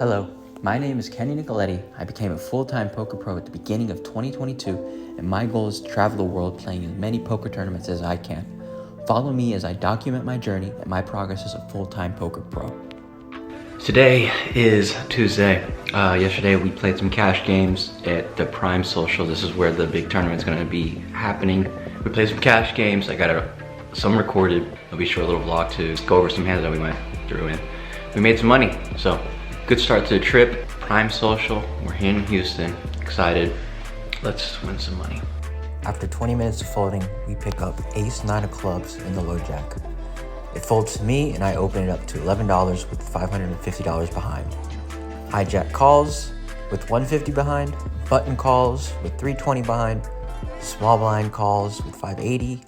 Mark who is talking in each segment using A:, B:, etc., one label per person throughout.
A: Hello, my name is Kenny Nicoletti. I became a full-time poker pro at the beginning of 2022, and my goal is to travel the world playing as many poker tournaments as I can. Follow me as I document my journey and my progress as a full-time poker pro.
B: Today is Tuesday. Yesterday we played some cash games at the Prime Social. This is where the big tournament's gonna be happening. We played some cash games. I got some recorded. I'll be sure a little vlog to go over some hands that we went through, and we made some money. So good start to the trip. Prime Social, we're here in Houston. Excited. Let's win some money.
C: After 20 minutes of folding, we pick up ace-9 of clubs in the low jack. It folds to me and I open it up to $11 with $550 behind. Hijack calls with $150 behind, button calls with $320 behind, small blind calls with $580,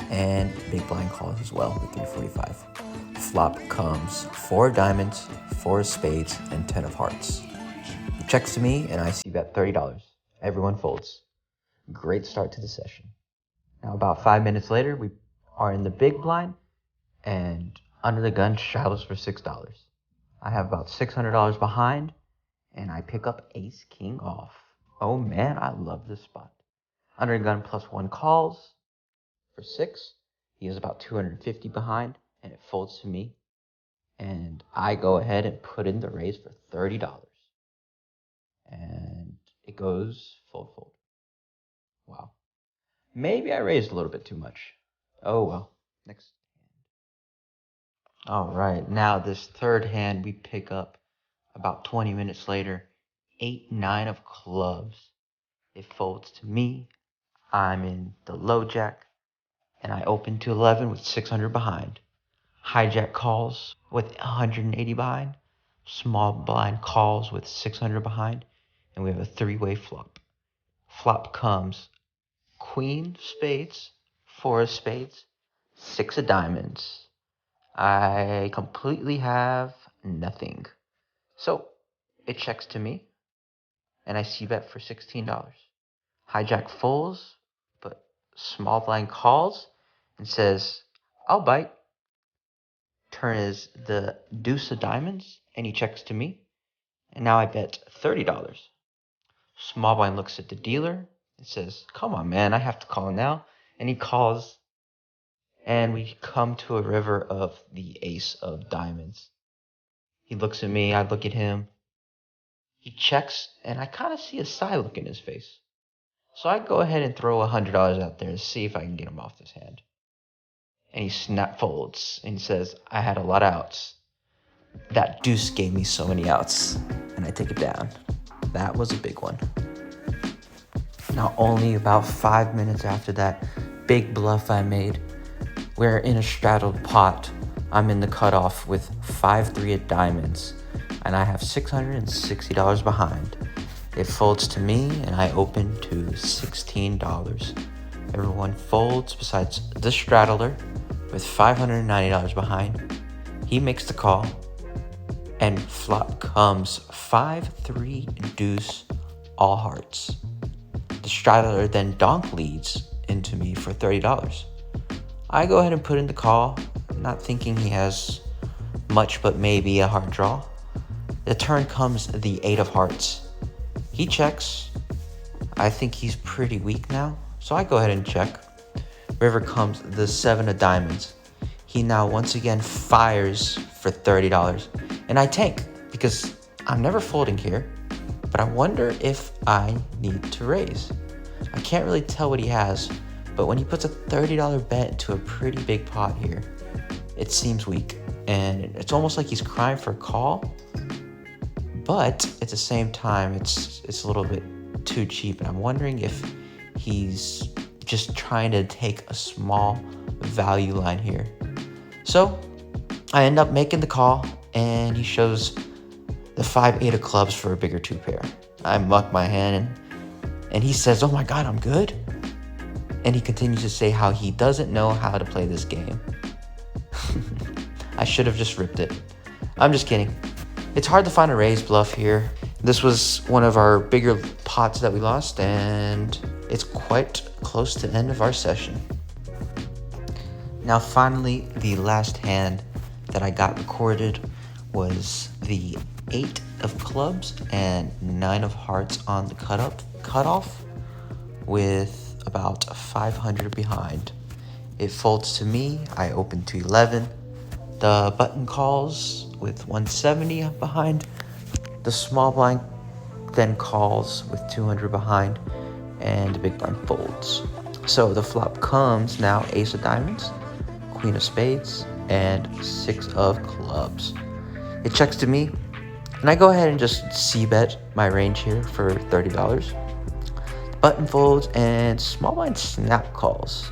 C: and big blind calls as well with $345. Flop comes 4 of diamonds, 4 of spades, and 10 of hearts. He checks to me and I see bet $30. Everyone folds. Great start to the session. Now about 5 minutes later, we are in the big blind, and under the gun straddles for $6. I have about $600 behind, and I pick up ace king off. Oh man, I love this spot. Under the gun plus 1 calls for 6. He is about 250 behind, and it folds to me. And I go ahead and put in the raise for $30. And it goes fold. Wow. Maybe I raised a little bit too much. Oh well. Next. All right, now this third hand we pick up about 20 minutes later, 8-9 of clubs. It folds to me. I'm in the low jack, and I open to 11 with 600 behind. Hijack calls with 180 behind. Small blind calls with 600 behind, and we have a 3-way flop. Flop comes queen spades, 4 of spades, 6 of diamonds. I completely have nothing. So it checks to me, and I see bet for $16. Hijack folds, but small blind calls and says, I'll bite. Turn is the deuce of diamonds, and he checks to me, and now I bet $30. Small blind looks at the dealer and says, come on, man, I have to call now. And he calls, and we come to a river of the ace of diamonds. He looks at me, I look at him. He checks, and I kind of see a side look in his face. So I go ahead and throw $100 out there to see if I can get him off this hand. And he snap folds and he says, I had a lot of outs. That deuce gave me so many outs, and I take it down. That was a big one. Now only about 5 minutes after that big bluff I made, we're in a straddled pot. I'm in the cutoff with 5-3 of diamonds, and I have $660 behind. It folds to me, and I open to $16. Everyone folds besides the straddler with $590 behind. He makes the call, and flop comes 5-3 deuce, all hearts. The straddler then donk leads into me for $30. I go ahead and put in the call, not thinking he has much but maybe a hard draw. The turn comes the 8 of hearts. He checks. I think he's pretty weak now, so I go ahead and check. River comes the 7 of diamonds. He now once again fires for $30, and I tank because I'm never folding here, but I wonder if I need to raise. I can't really tell what he has, but when he puts a $30 bet into a pretty big pot here, it seems weak, and it's almost like he's crying for a call, but at the same time, it's a little bit too cheap, and I'm wondering if he's just trying to take a small value line here. So I end up making the call, and he shows the 5-8 of clubs for a bigger 2 pair. I muck my hand, and he says, oh my God, I'm good. And he continues to say how he doesn't know how to play this game. I should have just ripped it. I'm just kidding. It's hard to find a raise bluff here. This was one of our bigger pots that we lost, and it's quite close to the end of our session. Now finally, the last hand that I got recorded was the 8 of clubs and 9 of hearts on the cutoff with about 500 behind. It folds to me. I open to 11. The button calls with 170 behind. The small blind then calls with 200 behind, and the big blind folds. So the flop comes now ace of diamonds, queen of spades, and 6 of clubs. It checks to me, and I go ahead and just c-bet my range here for $30. Button folds, and small blind snap calls.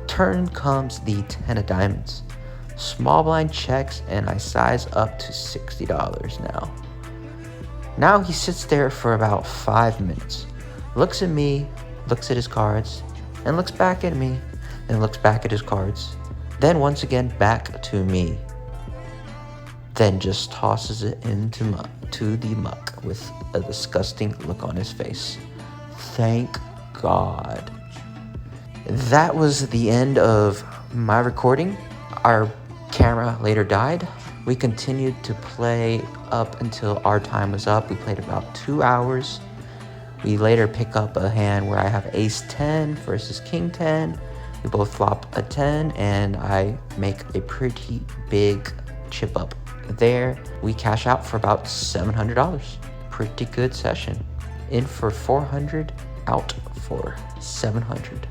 C: Turn comes the 10 of diamonds. Small blind checks, and I size up to $60 now. Now he sits there for about 5 minutes, looks at me, looks at his cards, and looks back at me, and looks back at his cards, then once again back to me, then just tosses it into the muck with a disgusting look on his face. Thank God. That was the end of my recording. Our camera later died. We continued to play up until our time was up. We played about 2 hours. We later pick up a hand where I have ace 10 versus king 10. We both flop a 10, and I make a pretty big chip up there. We cash out for about $700. Pretty good session. In for 400, out for 700.